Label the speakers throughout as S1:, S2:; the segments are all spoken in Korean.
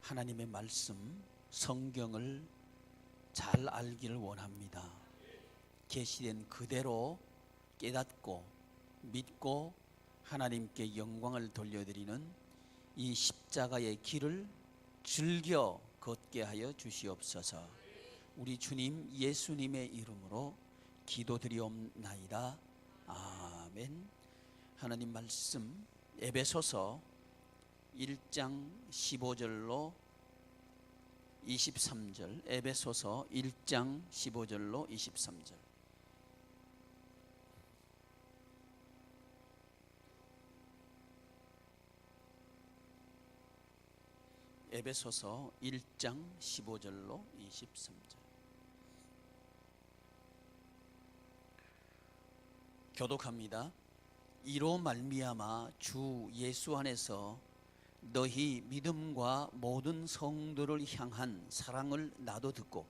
S1: 하나님의 말씀, 성경을 잘 알기를 원합니다. 계시된 그대로 깨닫고 믿고 하나님께 영광을 돌려드리는 이 십자가의 길을 즐겨 걷게 하여 주시옵소서. 우리 주님 예수님의 이름으로 기도드리옵나이다. 아멘. 하나님 말씀 에베소서 1장 15절로 23절, 에베소서 1장 15절로 23절. 에베소서 1장 15절로 23절. 교독합니다. 이로 말미암아 주 예수 안에서 너희 믿음과 모든 성도를 향한 사랑을 나도 듣고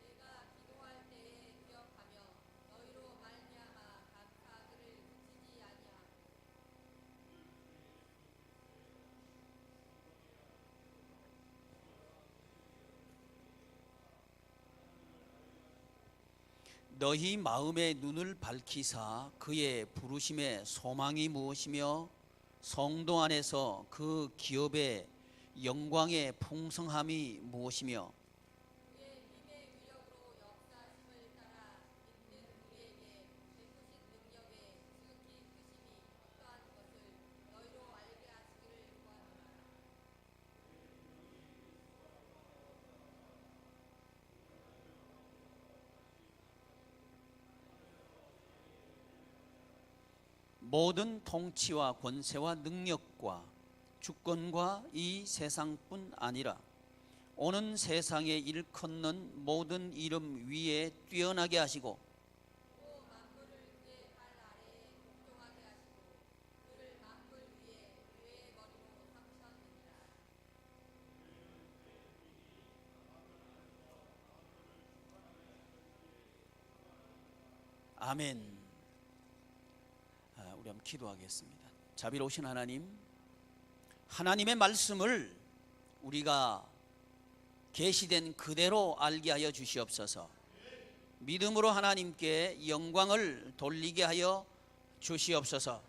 S2: 내가 기도할 때에 기억하며 너희로 말미암아 감사들을 그치지 아니하고
S1: 너희 마음의 눈을 밝히사 그의 부르심의 소망이 무엇이며 성도 안에서 그 기업의 영광의 풍성함이 무엇이며
S2: 그의 힘의 위력으로 역사하심을 따라 믿는 우리에게 베푸신 능력의 지극히 크심이 어떠한 것을 너희로 알게 하시기를 구하노라.
S1: 모든 통치와 권세와 능력과 주권과 이 세상뿐 아니라 오는 세상에 일컫는 모든 이름 위에 뛰어나게 하시고
S2: 또 만물을 그의 발 아래에 복종하게 하시고 그를 만물 위에 죄의 머리로 삼으셨느니라.
S1: 아멘. 우리 한번 기도하겠습니다. 자비로우신 하나님, 하나님의 말씀을 우리가 계시된 그대로 알게 하여 주시옵소서. 믿음으로 하나님께 영광을 돌리게 하여 주시옵소서.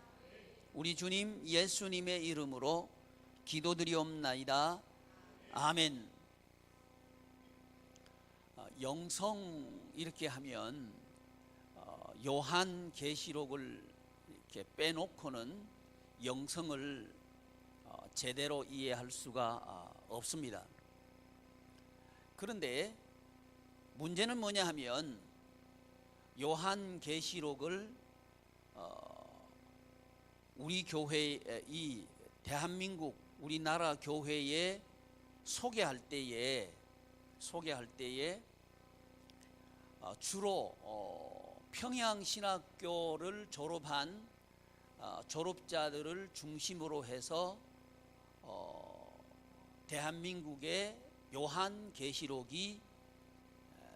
S1: 우리 주님 예수님의 이름으로 기도드리옵나이다. 아멘. 영성 이렇게 하면 요한 계시록을 이렇게 빼놓고는 영성을 제대로 이해할 수가 없습니다. 그런데 문제는 뭐냐 하면 요한 계시록을 우리 교회, 이 대한민국 우리나라 교회에 소개할 때에 주로 평양신학교를 졸업한 졸업자들을 중심으로 해서 대한민국의 요한계시록이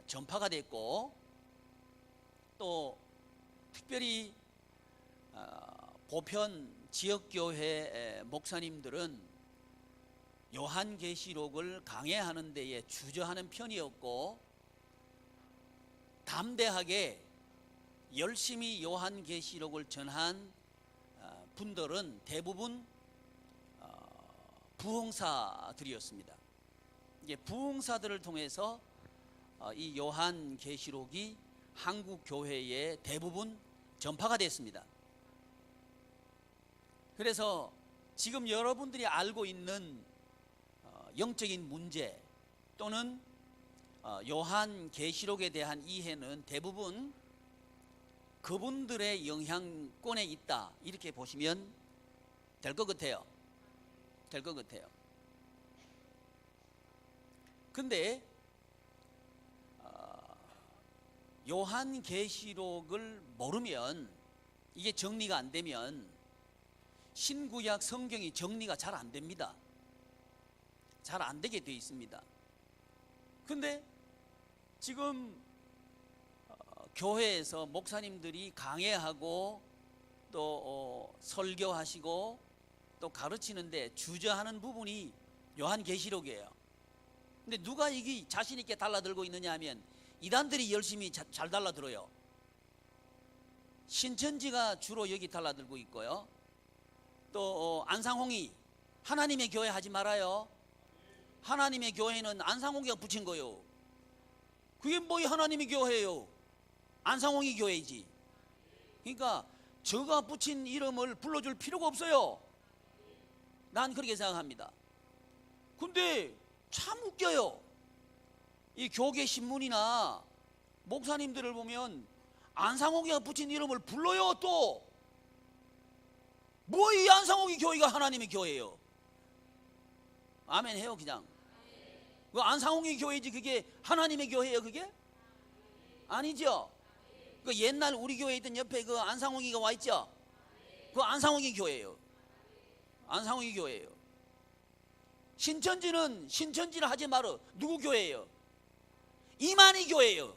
S1: 전파가 됐고, 또 특별히 보편 지역교회 목사님들은 요한계시록을 강해하는 데에 주저하는 편이었고, 담대하게 열심히 요한계시록을 전한 분들은 대부분 부흥사들이었습니다. 이제 부흥사들을 통해서 이 요한계시록이 한국 교회에 대부분 전파가 됐습니다. 그래서 지금 여러분들이 알고 있는 영적인 문제 또는 요한계시록에 대한 이해는 대부분 그분들의 영향권에 있다, 이렇게 보시면 될 것 같아요. 근데 요한계시록을 모르면, 이게 정리가 안 되면 신구약 성경이 정리가 잘 안 됩니다. 잘 안 되게 되어 있습니다. 근데 지금 교회에서 목사님들이 강해하고 또 설교하시고 또 가르치는데 주저하는 부분이 요한계시록이에요. 근데 누가 이게 자신 있게 달라들고 있느냐 하면 이단들이 열심히 잘 달라들어요. 신천지가 주로 여기 달라들고 있고요. 또 안상홍이 하나님의 교회 하지 말아요. 하나님의 교회는 안상홍이가 붙인 거요. 그게 뭐 하나님의 교회예요? 안상홍이 교회이지. 그러니까 저가 붙인 이름을 불러줄 필요가 없어요. 난 그렇게 생각합니다. 근데 참 웃겨요. 이 교계 신문이나 목사님들을 보면 안상홍이가 붙인 이름을 불러요. 또 뭐 이 안상홍이 교회가 하나님의 교회예요? 아멘 해요. 그냥 그 안상홍이 교회지 그게 하나님의 교회예요? 그게 아니죠. 그 옛날 우리 교회에 있던 옆에 그 안상홍이가 와 있죠. 그 안상홍이 교회예요. 안상홍이 교회예요. 신천지는 신천지를 하지 말어. 누구 교회예요? 이만희 교회예요.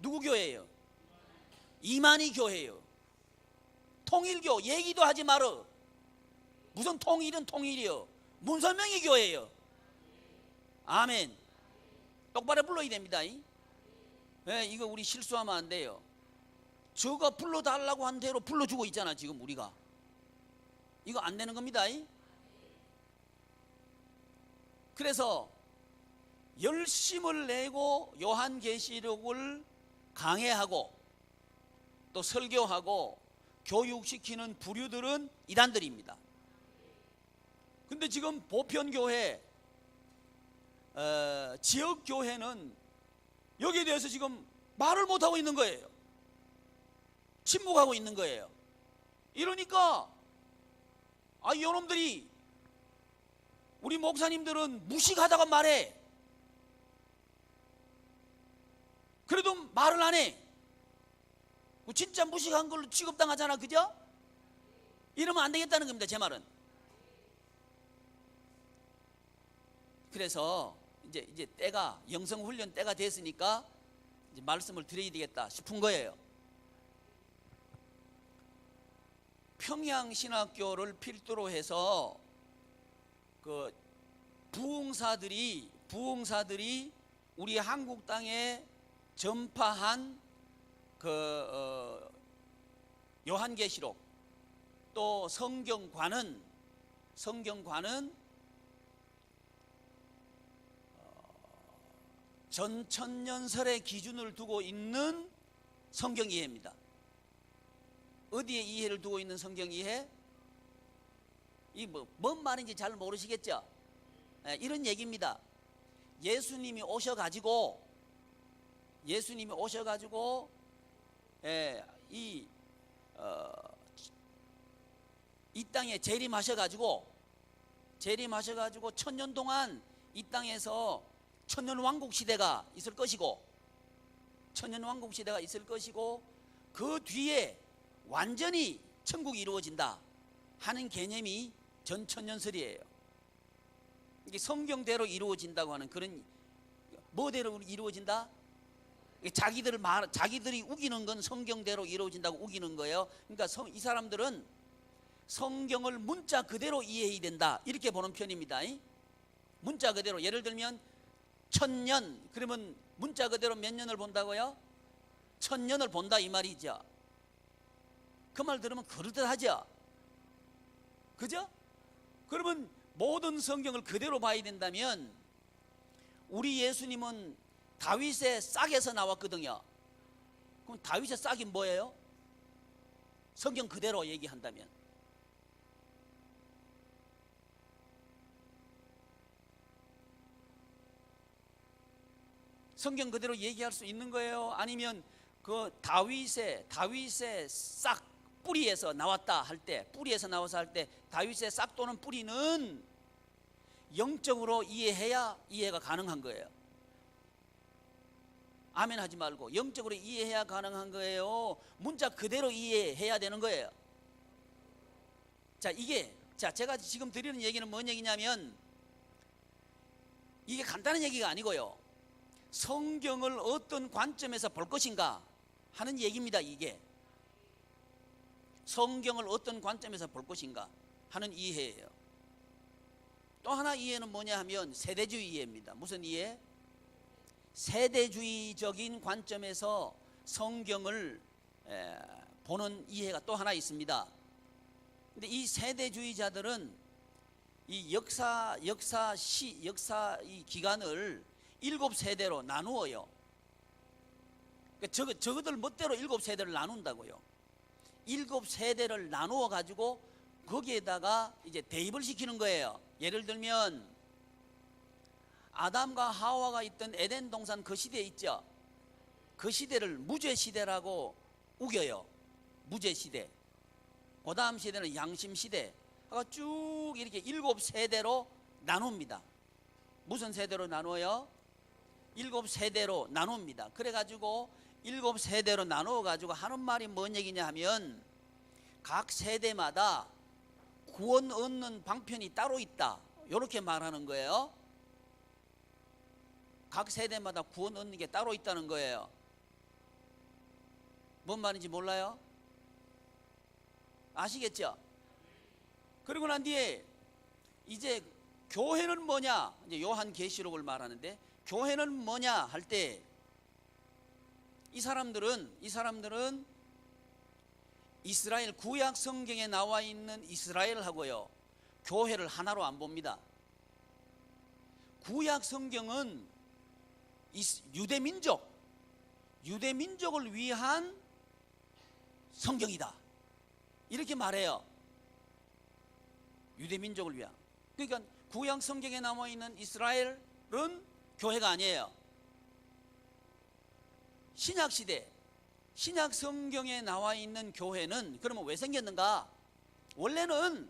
S1: 누구 교회예요? 이만희 교회예요. 통일교 얘기도 하지 말어. 무슨 통일은 통일이요. 문선명이 교회예요. 아멘. 똑바로 불러야 됩니다. 네, 이거 우리 실수하면 안 돼요. 저가 불러달라고 한 대로 불러주고 있잖아 지금 우리가. 이거 안 되는 겁니다. 그래서 열심을 내고 요한계시록을 강해하고 또 설교하고 교육시키는 부류들은 이단들입니다. 근데 지금 보편교회 지역교회는 여기에 대해서 지금 말을 못하고 있는 거예요. 침묵하고 있는 거예요. 이러니까 이놈들이 우리 목사님들은 무식하다가 말해. 그래도 말을 안 해. 진짜 무식한 걸로 취급당하잖아. 그죠? 이러면 안 되겠다는 겁니다. 제 말은. 그래서 이제 때가 영성훈련 때가 됐으니까 이제 말씀을 드려야 되겠다 싶은 거예요. 평양신학교를 필두로 해서 그 부흥사들이 우리 한국 땅에 전파한 그 요한계시록 또 성경관은 전천년설의 기준을 두고 있는 성경 이해입니다. 어디에 이해를 두고 있는 성경 이해? 이 뭔 말인지 잘 모르시겠죠? 이런 얘기입니다. 예수님이 오셔가지고 이 땅에 재림하셔가지고 1000년 동안 이 땅에서 천년왕국 시대가 있을 것이고 그 뒤에 완전히 천국이 이루어진다 하는 개념이 전천년설이에요. 이게 성경대로 이루어진다고 하는 그런 뭐대로 이루어진다? 자기들이 우기는 건 성경대로 이루어진다고 우기는 거예요. 그러니까 이 사람들은 성경을 문자 그대로 이해해야 된다 이렇게 보는 편입니다. 문자 그대로. 예를 들면 1000년 그러면 문자 그대로 몇 년을 본다고요? 1000년을 본다 이 말이죠. 그 말 들으면 그럴듯하죠. 그죠? 그러면 모든 성경을 그대로 봐야 된다면 우리 예수님은 다윗의 싹에서 나왔거든요. 그럼 다윗의 싹이 뭐예요? 성경 그대로 얘기한다면. 성경 그대로 얘기할 수 있는 거예요? 아니면 그 다윗의 싹 뿌리에서 나왔다 할 때, 뿌리에서 나와서 할 때 다윗의 싹 또는 뿌리는 영적으로 이해해야 이해가 가능한 거예요. 아멘 하지 말고 영적으로 이해해야 가능한 거예요. 문자 그대로 이해해야 되는 거예요. 제가 지금 드리는 얘기는 뭔 얘기냐면 이게 간단한 얘기가 아니고요. 성경을 어떤 관점에서 볼 것인가 하는 얘기입니다. 이게 성경을 어떤 관점에서 볼 것인가 하는 이해예요. 또 하나 이해는 뭐냐 하면 세대주의 이해입니다. 무슨 이해? 세대주의적인 관점에서 성경을 보는 이해가 또 하나 있습니다. 근데 이 세대주의자들은 이 역사 이 기간을 7세대로 나누어요. 그러니까 저거들 멋대로 7세대를 나눈다고요. 7세대를 나누어 가지고 거기에다가 이제 대입을 시키는 거예요. 예를 들면 아담과 하와가 있던 에덴 동산 그 시대에 있죠. 그 시대를 무죄 시대라고 우겨요. 무죄 시대. 그 다음 시대는 양심 시대. 쭉 이렇게 7세대로 나눕니다. 무슨 세대로 나누어요? 7세대로 나눕니다. 그래가지고 7세대로 나누어가지고 하는 말이 뭔 얘기냐 하면 각 세대마다 구원 얻는 방편이 따로 있다. 이렇게 말하는 거예요. 각 세대마다 구원 얻는 게 따로 있다는 거예요. 뭔 말인지 몰라요? 아시겠죠? 그리고 난 뒤에 이제 교회는 뭐냐? 이제 요한계시록을 말하는데 교회는 뭐냐 할 때 이 사람들은 이스라엘 구약 성경에 나와 있는 이스라엘하고요 교회를 하나로 안 봅니다. 구약 성경은 유대민족을 위한 성경이다 이렇게 말해요. 유대민족을 위한. 그러니까 구약 성경에 나와 있는 이스라엘은 교회가 아니에요. 신약시대 신약 성경에 나와 있는 교회는 그러면 왜 생겼는가? 원래는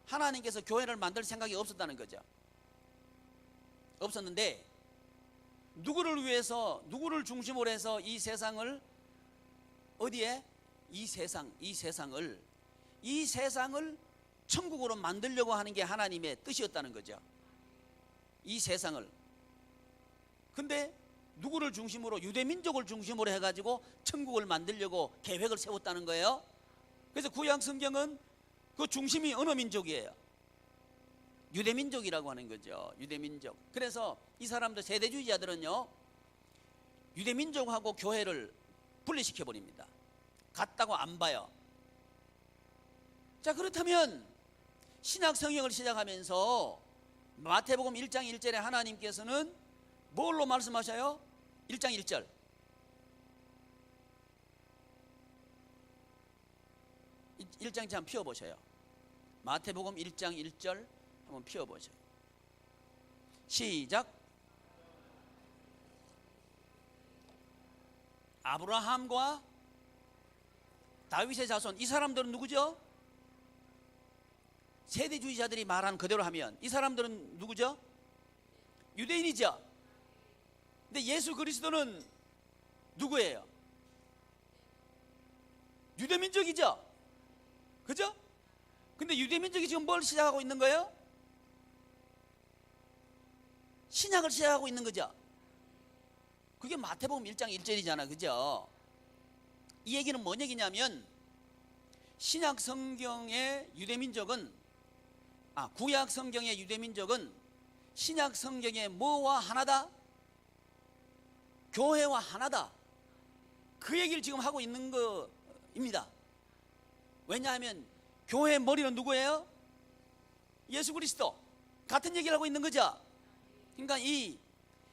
S1: 하나님께서 교회를 만들 생각이 없었다는 거죠. 없었는데 누구를 위해서 누구를 중심으로 해서 이 세상을 어디에? 이 세상을 천국으로 만들려고 하는 게 하나님의 뜻이었다는 거죠. 이 세상을. 근데 누구를 중심으로? 유대민족을 중심으로 해가지고 천국을 만들려고 계획을 세웠다는 거예요. 그래서 구약 성경은 그 중심이 어느 민족이에요? 유대민족이라고 하는 거죠. 유대민족. 그래서 이 사람들 세대주의자들은요 유대민족하고 교회를 분리시켜 버립니다. 같다고 안 봐요. 자, 그렇다면 신약 성경을 시작하면서 마태복음 1장 1절에 하나님께서는 뭘로 말씀하셔요? 1장 1절. 1장 한번 펴보셔요. 마태복음 1장 1절 한번 펴보셔요. 시작. 아브라함과 다윗의 자손, 이 사람들은 누구죠? 세대주의자들이 말한 그대로 하면 이 사람들은 누구죠? 유대인이죠. 근데 예수 그리스도는 누구예요? 유대민족이죠. 그죠? 근데 유대민족이 지금 뭘 시작하고 있는 거예요? 신약을 시작하고 있는 거죠. 그게 마태복음 1장 1절이잖아. 그죠? 이 얘기는 뭔 얘기냐면 신약 성경의 유대민족은 구약 성경의 유대민족은 신약 성경의 뭐와 하나다? 교회와 하나다. 그 얘기를 지금 하고 있는 거입니다. 왜냐하면 교회의 머리는 누구예요? 예수 그리스도. 같은 얘기를 하고 있는 거죠. 그러니까 이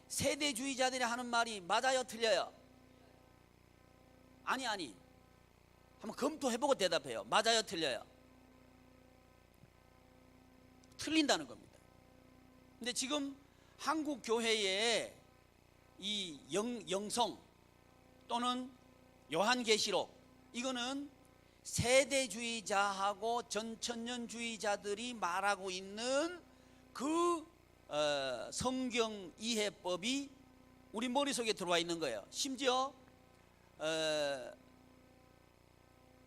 S1: 세대주의자들이 하는 말이 맞아요, 틀려요? 아니 한번 검토해보고 대답해요. 맞아요, 틀려요? 틀린다는 겁니다. 근데 지금 한국 교회의 이 영성 또는 요한계시록, 이거는 세대주의자하고 전천년주의자들이 말하고 있는 그 성경 이해법이 우리 머릿속에 들어와 있는 거예요. 심지어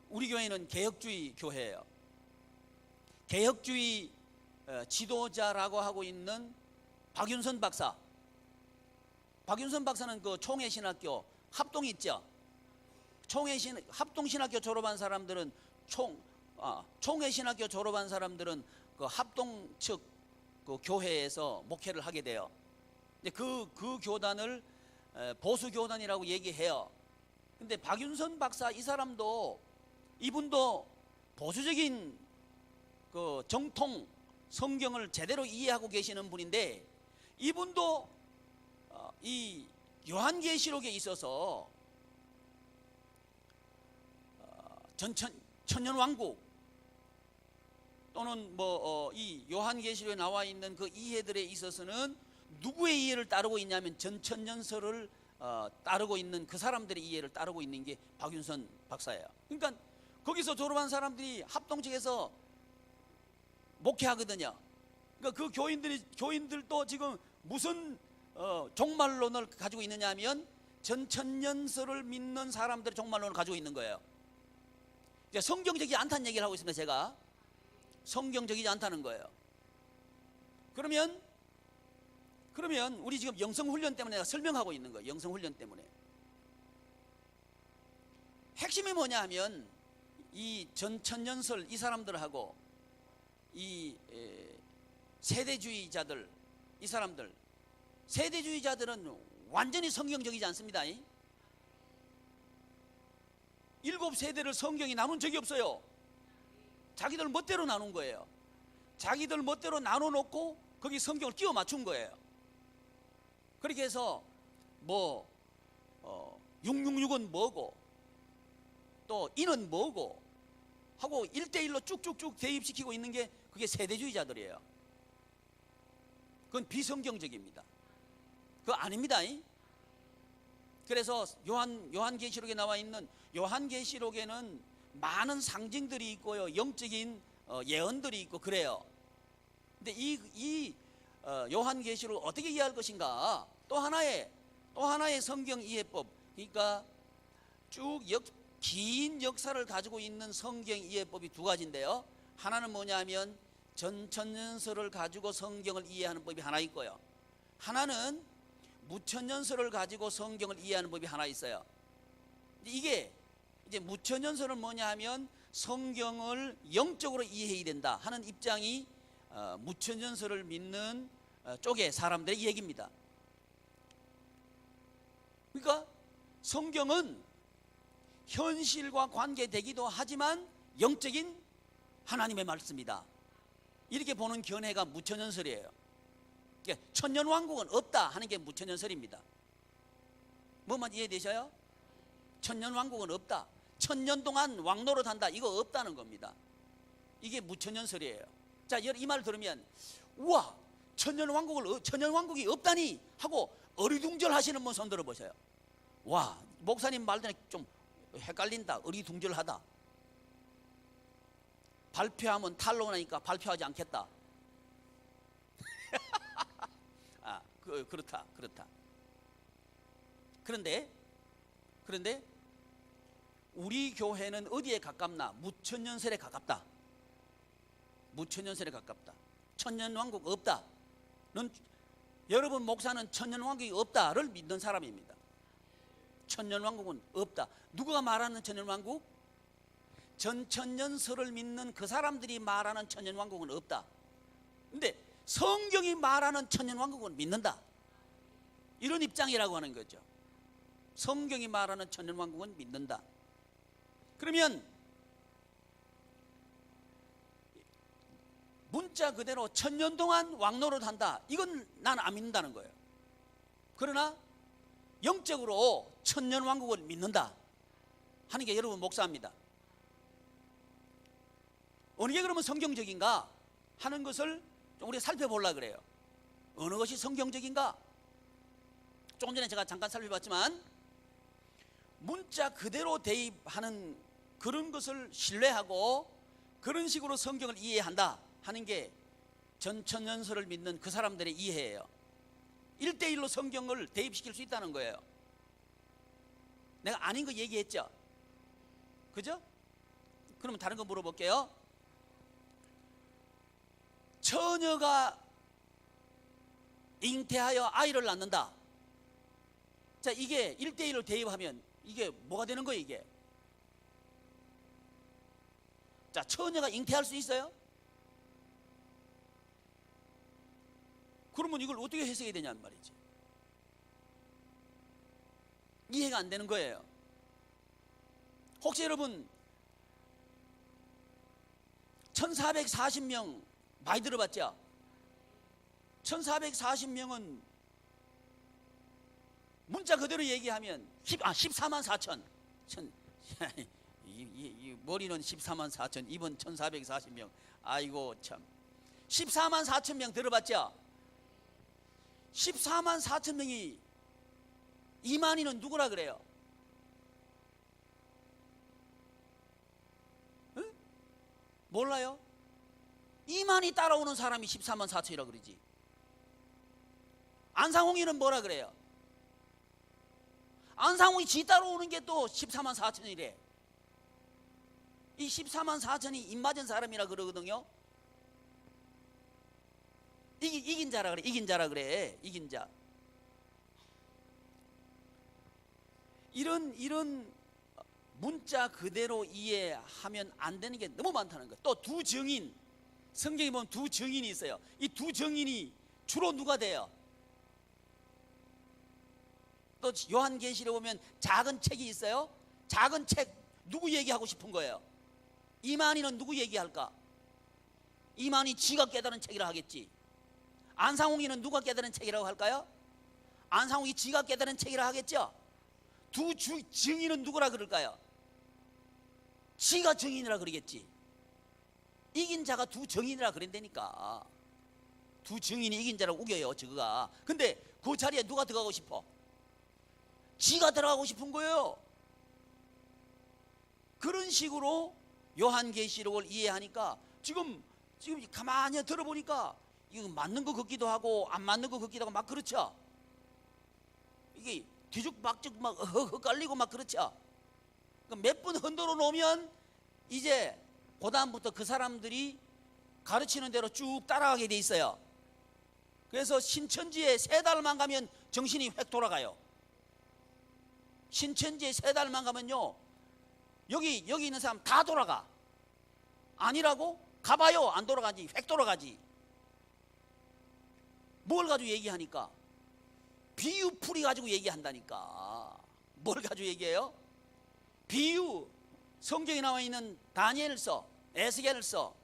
S1: 우리 교회는 개혁주의 교회예요. 개혁주의 지도자라고 하고 있는 박윤선 박사는 그 총회신학교 합동 있죠. 합동신학교 졸업한 사람들은 총회신학교 졸업한 사람들은 그 합동 측 그 교회에서 목회를 하게 돼요. 근데 그 교단을 보수 교단이라고 얘기해요. 근데 박윤선 박사 이 사람도 이분도 보수적인 그 정통 성경을 제대로 이해하고 계시는 분인데 이분도 이 요한계시록에 있어서 천년왕국 또는 이 요한계시록에 나와 있는 그 이해들에 있어서는 누구의 이해를 따르고 있냐면 전천년설을 따르고 있는 그 사람들의 이해를 따르고 있는 게 박윤선 박사예요. 그러니까 거기서 졸업한 사람들이 합동측에서 목회하거든요. 그러니까 그 교인들도 지금 무슨 종말론을 가지고 있느냐 하면 전천년설을 믿는 사람들의 종말론을 가지고 있는 거예요. 이제 성경적이지 않다는 얘기를 하고 있습니다. 제가 성경적이지 않다는 거예요. 그러면 우리 지금 영성훈련 때문에 내가 설명하고 있는 거예요. 영성훈련 때문에 핵심이 뭐냐 하면 이 전천년설 이 사람들하고 이 세대주의자들 이 사람들 세대주의자들은 완전히 성경적이지 않습니다. 7세대를 성경이 나눈 적이 없어요. 자기들 멋대로 나눈 거예요. 자기들 멋대로 나눠놓고 거기 성경을 끼워 맞춘 거예요. 그렇게 해서 666은 뭐고 또 인은 뭐고 하고 1대1로 쭉쭉쭉 대입시키고 있는 게 그게 세대주의자들이에요. 그건 비성경적입니다. 그거 아닙니다. 그래서 요한계시록에 나와 있는 요한계시록에는 많은 상징들이 있고요, 영적인 예언들이 있고 그래요. 근데 이 요한계시록을 어떻게 이해할 것인가? 또 하나의 성경 이해법. 그러니까 쭉 긴 역사를 가지고 있는 성경 이해법이 두 가지인데요. 하나는 뭐냐면 전천년설을 가지고 성경을 이해하는 법이 하나 있고요. 하나는 무천년설을 가지고 성경을 이해하는 법이 하나 있어요. 이게 이제 무천년설은 뭐냐 하면 성경을 영적으로 이해해야 된다 하는 입장이 무천년설을 믿는 쪽의 사람들의 얘기입니다. 그러니까 성경은 현실과 관계되기도 하지만 영적인 하나님의 말씀이다. 이렇게 보는 견해가 무천년설이에요. 천년왕국은 없다 하는 게 무천년설입니다. 뭐만 이해되셔요? 천년왕국은 없다. 1000년 동안 왕노릇 한다. 이거 없다는 겁니다. 이게 무천년설이에요. 자, 이 말 들으면 우와, 천년왕국이 없다니 하고 어리둥절 하시는 분 손 들어보세요. 와, 목사님 말들은 좀 헷갈린다. 어리둥절하다. 발표하면 탈로 나니까 발표하지 않겠다. 그렇다. 그런데 우리 교회는 어디에 가깝나? 무천년설에 가깝다. 무천년설에 가깝다. 천년왕국 없다. 여러분 목사는 천년왕국이 없다를 믿는 사람입니다. 천년왕국은 없다. 누가 말하는 천년왕국? 전천년설을 믿는 그 사람들이 말하는 천년왕국은 없다. 근데 성경이 말하는 천년왕국은 믿는다. 이런 입장이라고 하는 거죠. 성경이 말하는 천년왕국은 믿는다. 그러면 문자 그대로 1000년 동안 왕노릇 한다. 이건 나는 안 믿는다는 거예요. 그러나 영적으로 천년왕국을 믿는다 하는 게 여러분 목사입니다. 어느 게 그러면 성경적인가 하는 것을 좀 우리가 살펴보려고 그래요. 어느 것이 성경적인가? 조금 전에 제가 잠깐 살펴봤지만 문자 그대로 대입하는 그런 것을 신뢰하고 그런 식으로 성경을 이해한다 하는 게 전천년설을 믿는 그 사람들의 이해예요. 1대1로 성경을 대입시킬 수 있다는 거예요. 내가 아닌 거 얘기했죠? 그죠? 그러면 다른 거 물어볼게요. 처녀가 잉태하여 아이를 낳는다. 자, 이게 1대1로 대입하면 이게 뭐가 되는 거예요, 이게? 자, 처녀가 잉태할 수 있어요? 그러면 이걸 어떻게 해석해야 되냐는 말이지. 이해가 안 되는 거예요. 혹시 여러분 1440명 많이 들어봤죠? 1440명은 문자 그대로 얘기하면 14만 4천. 이 머리는 14만 4천, 입은 1440명. 아이고 참. 14만 4천 명 들어봤죠? 14만 4천 명이 이만희는 누구라 그래요? 응? 몰라요? 이만희 따라오는 사람이 14만 4천이라 그러지. 안상홍이는 뭐라 그래요? 안상홍이 지 따라오는 게 또 14만 4천이래. 이 14만 4천이 입맞은 사람이라 그러거든요. 이긴 자라 그래. 이긴 자라 그래. 이긴 자. 이런 문자 그대로 이해하면 안 되는 게 너무 많다는 거예요. 또 두 증인, 성경에 보면 두 증인이 있어요. 이 두 증인이 주로 누가 돼요? 또 요한계시록 보면 작은 책이 있어요. 작은 책 누구 얘기하고 싶은 거예요? 이만희는 누구 얘기할까? 이만희 지가 깨달은 책이라 하겠지. 안상홍이는 누가 깨달은 책이라고 할까요? 안상홍이 지가 깨달은 책이라 하겠죠. 두 증인은 누구라 그럴까요? 지가 증인이라 그러겠지. 이긴 자가 두 증인이라 그런다니까. 두 증인이 이긴 자라고 우겨요 저거가. 근데 그 자리에 누가 들어가고 싶어? 지가 들어가고 싶은 거예요. 그런 식으로 요한계시록을 이해하니까 지금 가만히 들어보니까 이거 맞는 거 같기도 하고 안 맞는 거 같기도 하고 막 그렇죠. 이게 뒤죽박죽 막 헷갈리고 막 그렇죠. 몇 번 흔들어 놓으면 이제 그다음부터 그 사람들이 가르치는 대로 쭉 따라가게 돼 있어요. 그래서 신천지에 3달만 가면 정신이 획 돌아가요. 신천지에 3달만 가면요 여기 있는 사람 다 돌아가. 아니라고? 가봐요. 안 돌아가지. 획 돌아가지. 뭘 가지고 얘기하니까? 비유풀이 가지고 얘기한다니까. 뭘 가지고 얘기해요? 비유. 성경에 나와 있는 다니엘서, 에스겔서,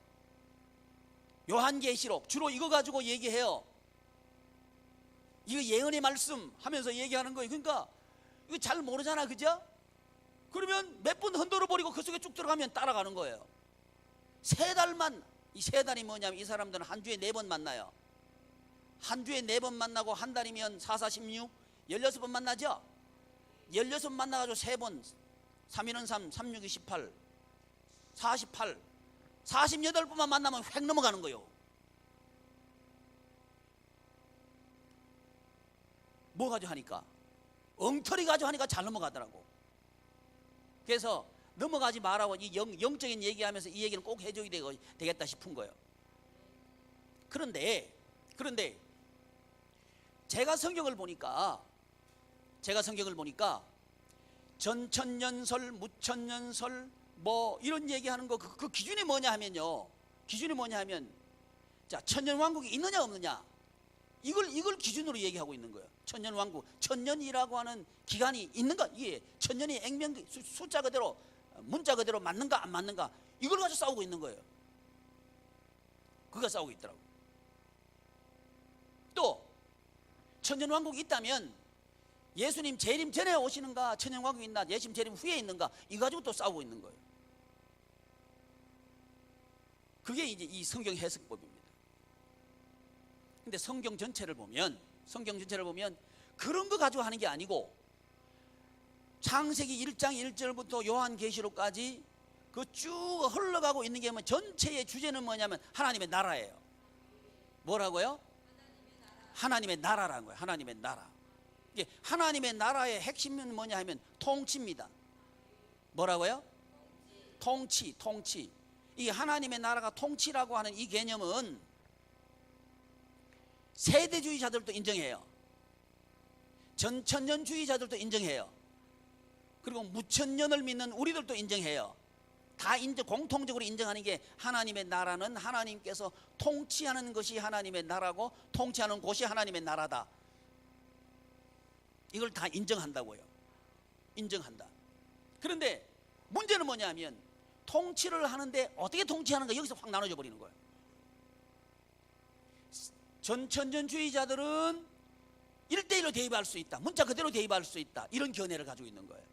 S1: 요한계시록 주로 이거 가지고 얘기해요. 이거 예언의 말씀 하면서 얘기하는 거예요. 그러니까 이거 잘 모르잖아, 그죠? 그러면 몇 번 흔들어 버리고 그 속에 쭉 들어가면 따라가는 거예요. 3달만. 이 3달이 뭐냐면 이 사람들은 한 주에 4번 만나요. 한 주에 4번 만나고 한 달이면 4, 4, 16 16번 만나죠. 16번 만나가지고 3번 3일은 3, 3, 6, 18 48 48번만 만나면 획 넘어가는 거예요. 뭐 가지고 하니까? 엉터리 가지고 하니까 잘 넘어가더라고. 그래서 넘어가지 말라고 이 영적인 얘기하면서 이 얘기는 꼭 해줘야 되겠다 싶은 거예요. 그런데 제가 성경을 보니까 전천년설, 무천년설 뭐 이런 얘기하는 거 그 기준이 뭐냐 하면요. 기준이 뭐냐 하면 자, 천년왕국이 있느냐 없느냐 이걸 기준으로 얘기하고 있는 거예요. 천년왕국, 천년이라고 하는 기간이 있는가? 이게 천년이 액면 숫자 그대로 문자 그대로 맞는가 안 맞는가 이걸 가지고 싸우고 있는 거예요. 그거 싸우고 있더라고. 또 천년왕국이 있다면 예수님 재림 전에 오시는가, 천년왕국이 있나, 예수님 재림 후에 있는가 이거 가지고 또 싸우고 있는 거예요. 그게 이제 이 성경 해석법입니다. 근데 성경 전체를 보면 그런 거 가지고 하는 게 아니고 창세기 1장 1절부터 요한계시록까지 그 쭉 흘러가고 있는 게 뭐 전체의 주제는 뭐냐면 하나님의 나라예요. 뭐라고요? 하나님의 나라라는 거예요. 하나님의 나라. 이게 하나님의 나라의 핵심은 뭐냐 하면 통치입니다. 뭐라고요? 통치. 이 하나님의 나라가 통치라고 하는 이 개념은 세대주의자들도 인정해요. 전천년주의자들도 인정해요. 그리고 무천년을 믿는 우리들도 인정해요. 다 공통적으로 인정하는 게 하나님의 나라는 하나님께서 통치하는 것이 하나님의 나라고 통치하는 곳이 하나님의 나라다. 이걸 다 인정한다고요. 인정한다. 그런데 문제는 뭐냐면 통치를 하는데 어떻게 통치하는가 여기서 확 나눠져 버리는 거예요. 전천년주의자들은 1대1로 대입할 수 있다. 문자 그대로 대입할 수 있다. 이런 견해를 가지고 있는 거예요.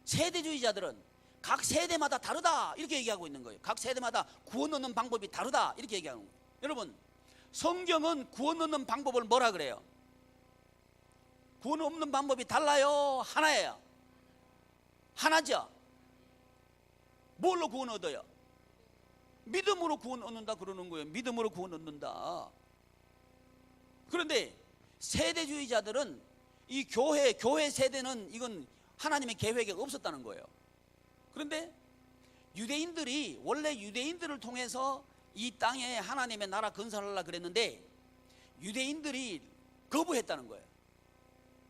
S1: 세대주의자들은 각 세대마다 다르다 이렇게 얘기하고 있는 거예요. 각 세대마다 구원 얻는 방법이 다르다 이렇게 얘기하는 거예요. 여러분, 성경은 구원 얻는 방법을 뭐라 그래요? 구원 얻는 방법이 달라요? 하나예요? 하나죠. 뭘로 구원 얻어요? 믿음으로 구원 얻는다 그러는 거예요. 믿음으로 구원 얻는다. 그런데 세대주의자들은 이 교회 세대는 이건 하나님의 계획에 없었다는 거예요. 그런데 유대인들이 원래 유대인들을 통해서 이 땅에 하나님의 나라 건설하려고 그랬는데 유대인들이 거부했다는 거예요.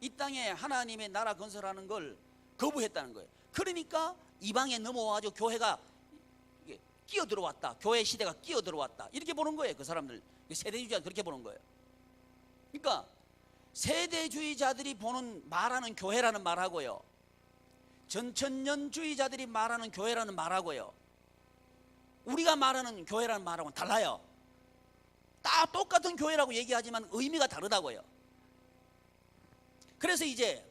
S1: 이 땅에 하나님의 나라 건설하는 걸 거부했다는 거예요. 그러니까 이방에 넘어와가지고 교회가 끼어 들어왔다. 교회 시대가 끼어 들어왔다. 이렇게 보는 거예요. 그 사람들 세대주의자 그렇게 보는 거예요. 그러니까 세대주의자들이 말하는 교회라는 말하고요, 전천년주의자들이 말하는 교회라는 말하고요, 우리가 말하는 교회라는 말하고는 달라요. 다 똑같은 교회라고 얘기하지만 의미가 다르다고요. 그래서 이제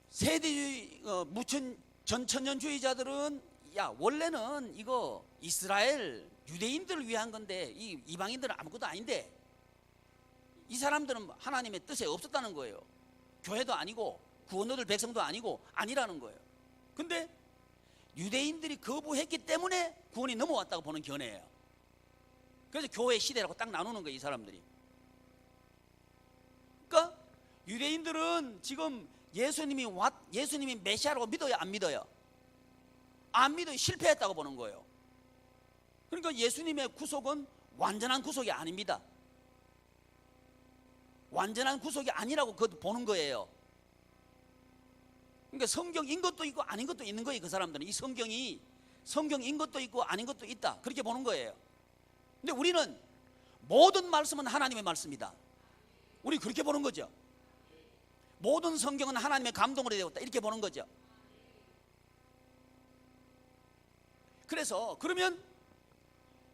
S1: 세대주의 전천년주의자들은 야 원래는 이거 이스라엘 유대인들을 위한 건데 이 이방인들은 아무것도 아닌데 이 사람들은 하나님의 뜻에 없었다는 거예요. 교회도 아니고 구원 얻을 백성도 아니고 아니라는 거예요. 근데 유대인들이 거부했기 때문에 구원이 넘어왔다고 보는 견해예요. 그래서 교회 시대라고 딱 나누는 거예요. 이 사람들이. 그러니까 유대인들은 지금 예수님이 메시아라고 믿어요? 안 믿어요? 안 믿어요. 실패했다고 보는 거예요. 그러니까 예수님의 구속은 완전한 구속이 아닙니다. 완전한 구속이 아니라고 보는 거예요. 그러니까 성경인 것도 있고 아닌 것도 있는 거예요. 그 사람들은 이 성경이 성경인 것도 있고 아닌 것도 있다 그렇게 보는 거예요. 근데 우리는 모든 말씀은 하나님의 말씀이다. 우리 그렇게 보는 거죠. 모든 성경은 하나님의 감동으로 되었다 이렇게 보는 거죠. 그래서 그러면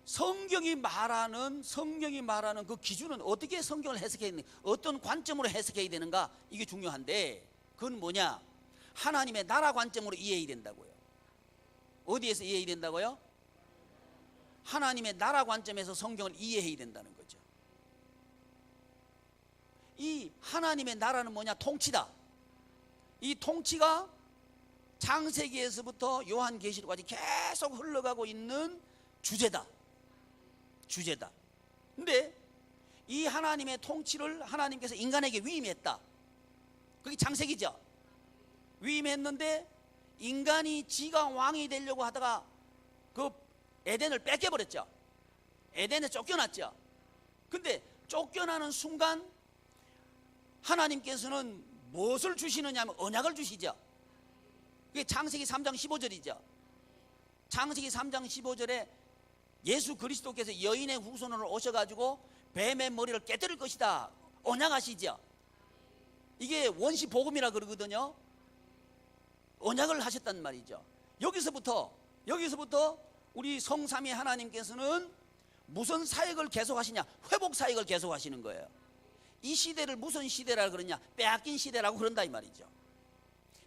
S1: 성경이 말하는 그 기준은 어떻게 성경을 해석해야 되는가, 어떤 관점으로 해석해야 되는가, 이게 중요한데 그건 뭐냐? 하나님의 나라 관점으로 이해해야 된다고요. 어디에서 이해해야 된다고요? 하나님의 나라 관점에서 성경을 이해해야 된다는 거죠. 이 하나님의 나라는 뭐냐? 통치다. 이 통치가 창세기에서부터 요한계시록까지 계속 흘러가고 있는 주제다. 근데 이 하나님의 통치를 하나님께서 인간에게 위임했다. 그게 창세기죠. 위임했는데 인간이 지가 왕이 되려고 하다가 그 에덴을 뺏겨버렸죠. 에덴에 쫓겨났죠. 근데 쫓겨나는 순간 하나님께서는 무엇을 주시느냐 하면 언약을 주시죠. 그게 창세기 3장 15절이죠. 창세기 3장 15절에 예수 그리스도께서 여인의 후손으로 오셔가지고 뱀의 머리를 깨뜨릴 것이다 언약하시죠. 이게 원시 복음이라 그러거든요. 언약을 하셨단 말이죠. 여기서부터 우리 성삼위 하나님께서는 무슨 사역을 계속하시냐? 회복 사역을 계속하시는 거예요. 이 시대를 무슨 시대라 그러냐? 빼앗긴 시대라고 그런다 이 말이죠.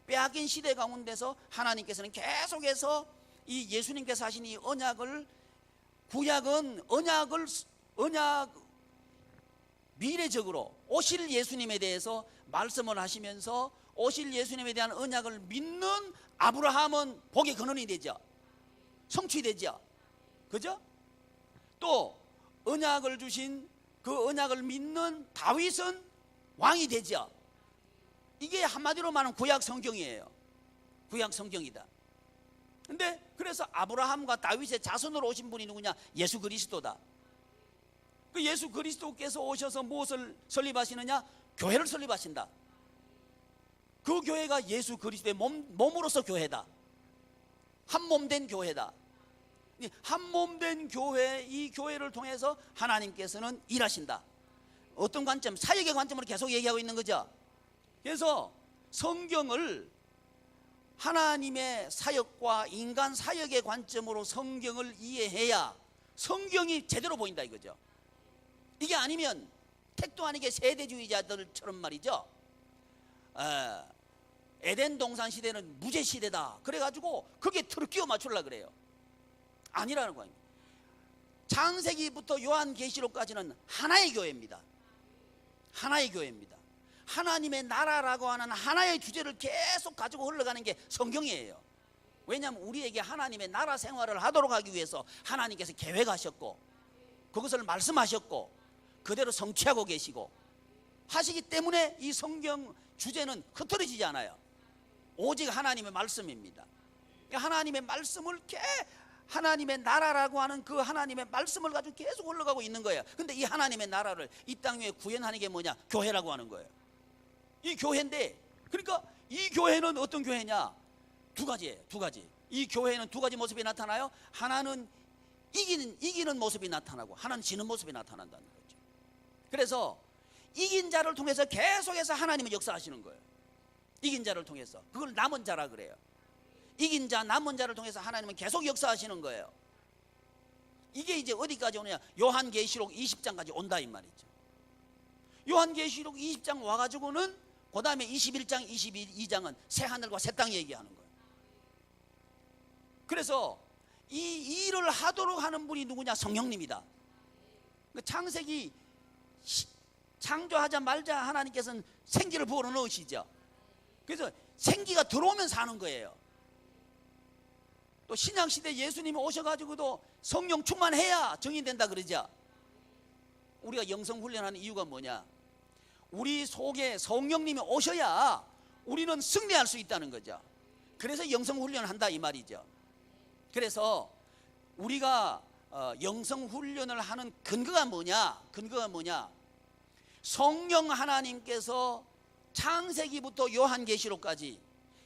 S1: 빼앗긴 시대 가운데서 하나님께서는 계속해서 이 예수님께서 하신 이 언약을, 구약은 언약 미래적으로 오실 예수님에 대해서 말씀을 하시면서 오실 예수님에 대한 언약을 믿는 아브라함은 복의 근원이 되죠. 성취되죠. 그죠? 또 언약을 주신 그 언약을 믿는 다윗은 왕이 되죠. 이게 한마디로 말하면 구약 성경이에요. 구약 성경이다. 근데 그래서 아브라함과 다윗의 자손으로 오신 분이 누구냐? 예수 그리스도다. 그 예수 그리스도께서 오셔서 무엇을 설립하시느냐? 교회를 설립하신다. 그 교회가 예수 그리스도의 몸으로서 교회다. 한 몸 된 교회다. 한 몸 된 교회, 이 교회를 통해서 하나님께서는 일하신다. 어떤 관점? 사역의 관점으로 계속 얘기하고 있는 거죠. 그래서 성경을 하나님의 사역과 인간 사역의 관점으로 성경을 이해해야 성경이 제대로 보인다 이거죠. 이게 아니면 택도 아니게 세대주의자들처럼 말이죠. 에덴 동산 시대는 무죄 시대다. 그래가지고 그게 틀을 끼워 맞추려고 그래요. 아니라는 거예요. 창세기부터 요한계시록까지는 하나의 교회입니다. 하나의 교회입니다. 하나님의 나라라고 하는 하나의 주제를 계속 가지고 흘러가는 게 성경이에요. 왜냐하면 우리에게 하나님의 나라 생활을 하도록 하기 위해서 하나님께서 계획하셨고 그것을 말씀하셨고 그대로 성취하고 계시고 하시기 때문에 이 성경 주제는 흐트러지지 않아요. 오직 하나님의 말씀입니다. 하나님의 말씀을 하나님의 나라라고 하는 그 하나님의 말씀을 가지고 계속 흘러가고 있는 거예요. 근데 이 하나님의 나라를 이 땅 위에 구현하는 게 뭐냐? 교회라고 하는 거예요. 이 교회인데, 그러니까 이 교회는 어떤 교회냐? 두 가지예요. 두 가지. 이 교회는 두 가지 모습이 나타나요. 하나는 이기는 모습이 나타나고 하나는 지는 모습이 나타난다는 거죠. 그래서 이긴 자를 통해서 계속해서 하나님은 역사하시는 거예요. 이긴 자를 통해서. 그걸 남은 자라 그래요. 이긴 자, 남은 자를 통해서 하나님은 계속 역사하시는 거예요. 이게 이제 어디까지 오느냐? 요한계시록 20장까지 온다 이 말이죠. 요한계시록 20장 와가지고는 그 다음에 21장, 22장은 새 하늘과 새 땅 얘기하는 거예요. 그래서 이 일을 하도록 하는 분이 누구냐? 성령님이다. 창세기 창조하자마자 하나님께서는 생기를 부어 넣으시죠. 그래서 생기가 들어오면 사는 거예요. 또 신약시대 예수님이 오셔가지고도 성령 충만해야 정인된다 그러죠. 우리가 영성훈련하는 이유가 뭐냐? 우리 속에 성령님이 오셔야 우리는 승리할 수 있다는 거죠. 그래서 영성훈련을 한다 이 말이죠. 그래서 우리가 영성훈련을 하는 근거가 뭐냐? 근거가 뭐냐? 성령 하나님께서 창세기부터 요한계시록까지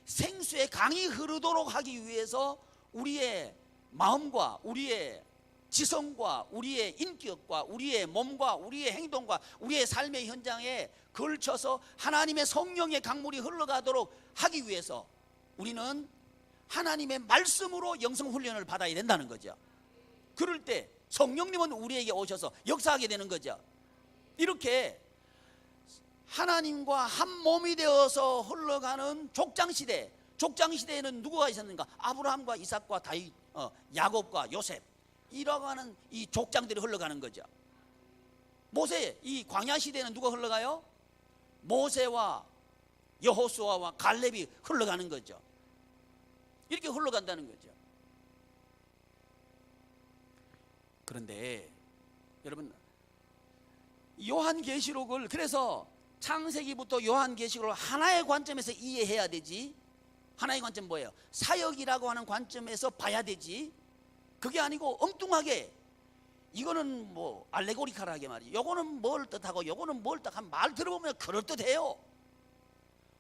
S1: 생수의 강이 흐르도록 하기 위해서 우리의 마음과 우리의 지성과 우리의 인격과 우리의 몸과 우리의 행동과 우리의 삶의 현장에 걸쳐서 하나님의 성령의 강물이 흘러가도록 하기 위해서 우리는 하나님의 말씀으로 영성훈련을 받아야 된다는 거죠. 그럴 때 성령님은 우리에게 오셔서 역사하게 되는 거죠. 이렇게 하나님과 한 몸이 되어서 흘러가는 족장시대, 족장시대에는 누구가 있었는가? 아브라함과 이삭과 다윗, 야곱과 요셉, 이라고 하는 이 족장들이 흘러가는 거죠. 모세, 이 광야시대에는 누가 흘러가요? 모세와 여호수아와 갈렙이 흘러가는 거죠. 이렇게 흘러간다는 거죠. 그런데 여러분, 요한계시록을 그래서 창세기부터 요한계시록을 하나의 관점에서 이해해야 되지. 하나의 관점 뭐예요? 사역이라고 하는 관점에서 봐야 되지. 그게 아니고 엉뚱하게 이거는 뭐 알레고리컬하게 말이죠. 요거는 뭘 뜻하고 요거는 뭘 뜻하고 말 들어보면 그럴듯해요.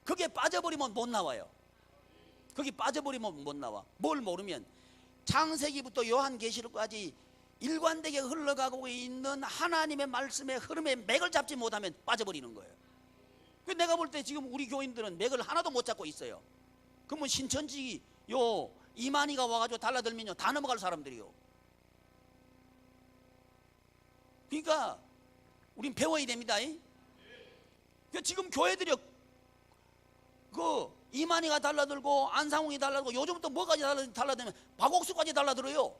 S1: 그게 빠져버리면 못 나와요. 거기 빠져버리면 못 나와. 뭘 모르면 창세기부터 요한계시록까지 일관되게 흘러가고 있는 하나님의 말씀의 흐름에 맥을 잡지 못하면 빠져버리는 거예요. 내가 볼 때 지금 우리 교인들은 맥을 하나도 못 잡고 있어요. 그러면 신천지 이만희가 와가지고 달라들면요 다 넘어갈 사람들이요. 그러니까 우린 배워야 됩니다. 지금 교회들이 이만희가 달라들고 안상홍이 달라들고 요즘부터 뭐까지 달라들면 박옥수까지 달라들어요.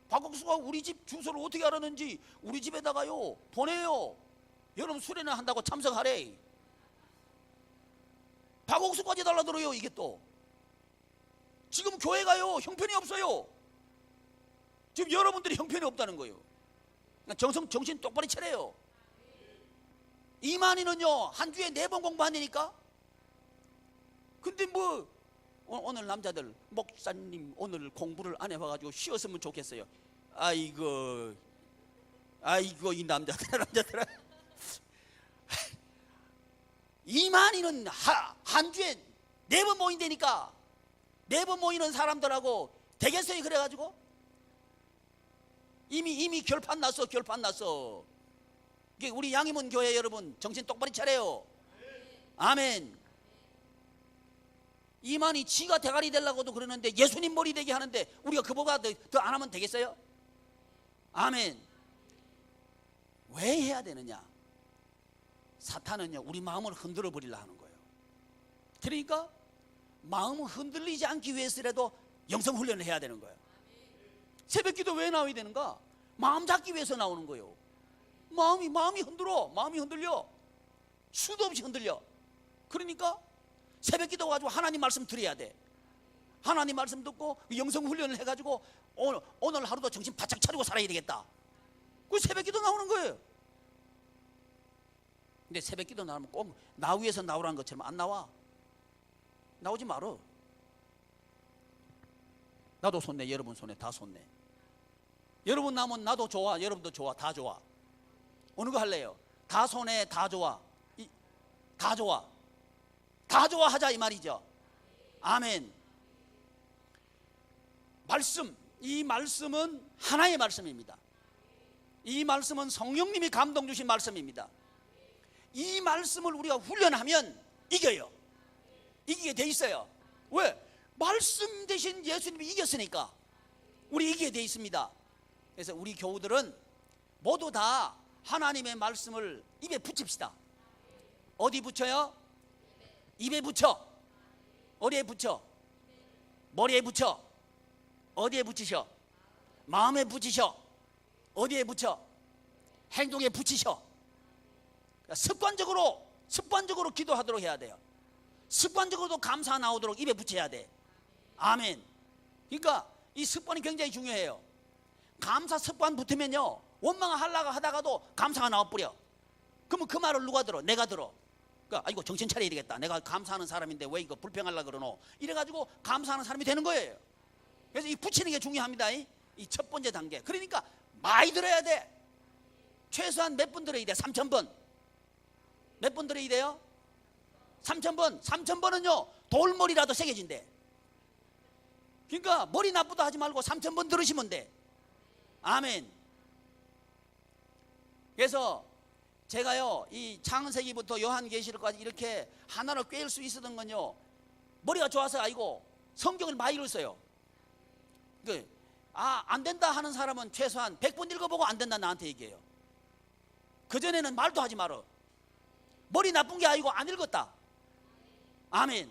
S1: 박옥수가 우리 집 주소를 어떻게 알았는지 우리 집에다가요 보내요. 여러분 수련회 한다고 참석하래. 박옥수까지 달라들어요. 이게 또 지금 교회가요 형편이 없어요. 지금 여러분들이 형편이 없다는 거예요. 정신 똑바로 차려요. 이만희는요 한 주에 4번 공부한다니까. 근데 뭐 오늘 남자들 목사님 오늘 공부를 안 해봐가지고 쉬었으면 좋겠어요. 아이고 이 남자들아 이만희는 한 주에 4번 모인다니까. 4번 모이는 사람들하고 되겠어요? 그래가지고 이미 결판 났어. 이게 우리 양희문 교회 여러분 정신 똑바로 차려요. 아멘. 이만희 지가 대가리 되려고도 그러는데 예수님 머리 되게 하는데 우리가 그보다 더 안 하면 되겠어요? 아멘. 왜 해야 되느냐? 사탄은요 우리 마음을 흔들어 버리려 하는 거예요. 그러니까 마음을 흔들리지 않기 위해서라도 영성 훈련을 해야 되는 거예요. 새벽 기도 왜 나와야 되는가? 마음 잡기 위해서 나오는 거예요. 마음이 흔들려. 수도 없이 흔들려. 그러니까 새벽 기도 가지고 하나님 말씀 드려야 돼. 하나님 말씀 듣고 영성 훈련을 해가지고 오늘 하루도 정신 바짝 차리고 살아야 되겠다. 그 새벽 기도 나오는 거예요. 근데 새벽 기도 나오면 꼭 나 위해서 나오라는 것처럼 안 나와. 나오지 말어. 나도 손내, 여러분 손에 다 손내. 여러분 나면 나도 좋아, 여러분도 좋아, 다 좋아. 어느 거 할래요? 다 손에 다 좋아. 다 좋아. 다 좋아하자 이 말이죠. 아멘. 말씀, 이 말씀은 하나의 말씀입니다. 이 말씀은 성령님이 감동 주신 말씀입니다. 이 말씀을 우리가 훈련하면 이겨요. 이기게 돼 있어요. 왜? 말씀 대신 예수님이 이겼으니까 우리 이기게 돼 있습니다. 그래서 우리 교우들은 모두 다 하나님의 말씀을 입에 붙입시다. 어디 붙여요? 입에 붙여. 어디에 붙여? 머리에 붙여. 어디에 붙이셔? 마음에 붙이셔. 어디에 붙여? 행동에 붙이셔. 습관적으로 기도하도록 해야 돼요. 습관적으로도 감사 나오도록 입에 붙여야 돼. 아멘. 그러니까 이 습관이 굉장히 중요해요. 감사 습관 붙으면요 원망하려고 하다가도 감사가 나와버려. 그러면 그 말을 누가 들어? 내가 들어. 그러니까 아이고 정신 차려야 되겠다. 내가 감사하는 사람인데 왜 이거 불평하려고 그러노? 이래가지고 감사하는 사람이 되는 거예요. 그래서 이 붙이는 게 중요합니다. 이 첫 번째 단계. 그러니까 많이 들어야 돼. 최소한 몇 번 들어야 돼? 3,000번. 몇 번 들어야 돼요? 3,000번. 3,000번은요 돌머리라도 새겨진대. 그러니까 머리 나쁘다 하지 말고 3,000번 들으시면 돼. 아멘. 그래서 제가요 이 창세기부터 요한계시록까지 이렇게 하나로 꿰일 수 있었던 건요 머리가 좋아서 아니고 성경을 많이 읽었어요. 안 된다 하는 사람은 최소한 100번 읽어보고 안 된다 나한테 얘기해요. 그전에는 말도 하지 말어. 머리 나쁜 게 아니고 안 읽었다. 아멘.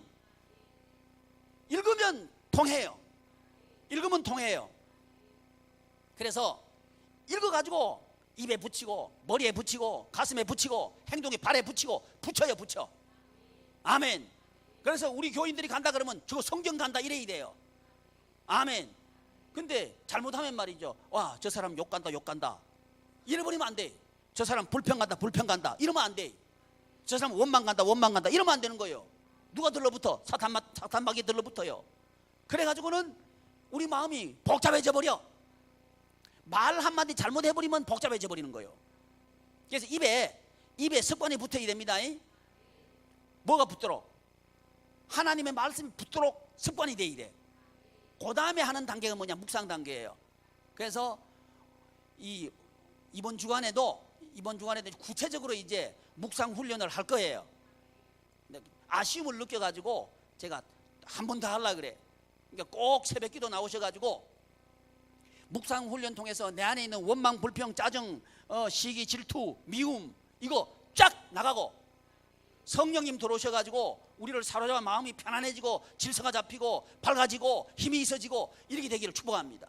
S1: 읽으면 통해요. 읽으면 통해요. 그래서 읽어가지고 입에 붙이고 머리에 붙이고 가슴에 붙이고 행동에 발에 붙이고 붙여. 아멘. 그래서 우리 교인들이 간다 그러면 저거 성경 간다 이래야 돼요. 아멘. 근데 잘못하면 말이죠. 와, 저 사람 욕 간다. 이래버리면 안 돼. 저 사람 불평 간다. 이러면 안 돼. 저 사람 원망 간다. 이러면 안 되는 거예요. 누가 들러붙어? 사탄막이 들러붙어요. 그래가지고는 우리 마음이 복잡해져 버려. 말 한마디 잘못해버리면 복잡해져 버리는 거예요. 그래서 입에 습관이 붙어야 됩니다. 뭐가 붙도록? 하나님의 말씀이 붙도록 습관이 돼야 돼. 그 다음에 하는 단계가 뭐냐? 묵상 단계예요. 그래서 이번 주간에도 구체적으로 이제 묵상 훈련을 할 거예요. 아쉬움을 느껴가지고 제가 한 번 더 하려고 그래. 그러니까 꼭 새벽 기도 나오셔가지고 묵상 훈련 통해서 내 안에 있는 원망, 불평, 짜증, 시기, 질투, 미움 이거 쫙 나가고 성령님 들어오셔가지고 우리를 사로잡아 마음이 편안해지고 질서가 잡히고 밝아지고 힘이 있어지고 이렇게 되기를 축복합니다.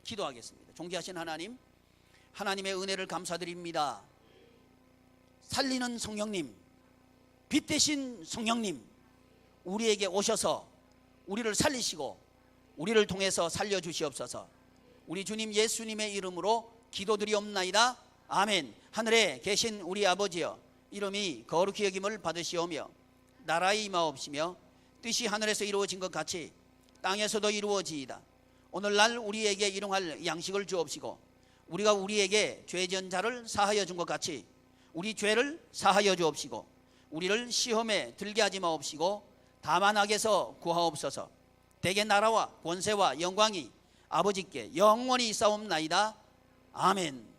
S1: 기도하겠습니다. 존귀하신 하나님, 하나님의 은혜를 감사드립니다. 살리는 성령님, 빛 대신 성령님, 우리에게 오셔서 우리를 살리시고 우리를 통해서 살려주시옵소서. 우리 주님 예수님의 이름으로 기도드리옵나이다. 아멘. 하늘에 계신 우리 아버지여, 이름이 거룩히 여김을 받으시오며 나라의 임하옵시며 뜻이 하늘에서 이루어진 것 같이 땅에서도 이루어지이다. 오늘날 우리에게 일용할 양식을 주옵시고 우리가 우리에게 죄 지은 자를 사하여 준 것 같이 우리 죄를 사하여 주옵시고 우리를 시험에 들게 하지 마옵시고 다만 악에서 구하옵소서. 대개 나라와 권세와 영광이 아버지께 영원히 있사옵나이다. 아멘.